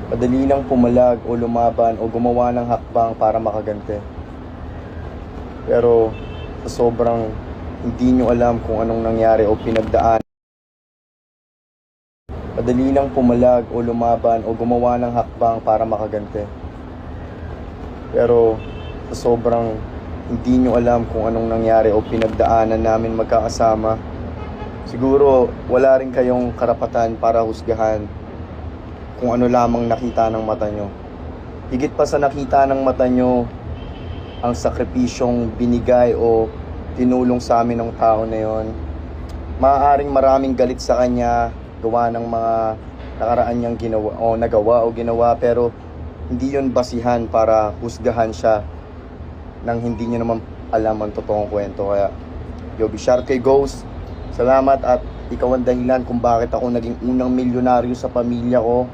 Madali lang pumalag o lumaban o gumawa ng hakbang para makaganti. Pero sa sobrang hindi nyo alam kung anong nangyari o pinagdaan. Madali lang pumalag o lumaban o gumawa ng hakbang para makaganti. Pero sa sobrang hindi nyo alam kung anong nangyari o pinagdaanan namin magkakasama, siguro wala rin kayong karapatan para husgahan kung ano lamang nakita ng mata nyo. Higit pa sa nakita ng mata nyo, ang sakripisyong binigay o tinulong sa amin ng tao na yon. Maaaring maraming galit sa kanya, gawa ng mga nakaraan niyang ginawa, pero hindi yon basihan para husgahan siya nang hindi niyo naman alam ang totoong kwento. Kaya Yobi Sharkey Ghost, salamat, at ikaw ang dahilan kung bakit ako naging unang milyonaryo sa pamilya ko.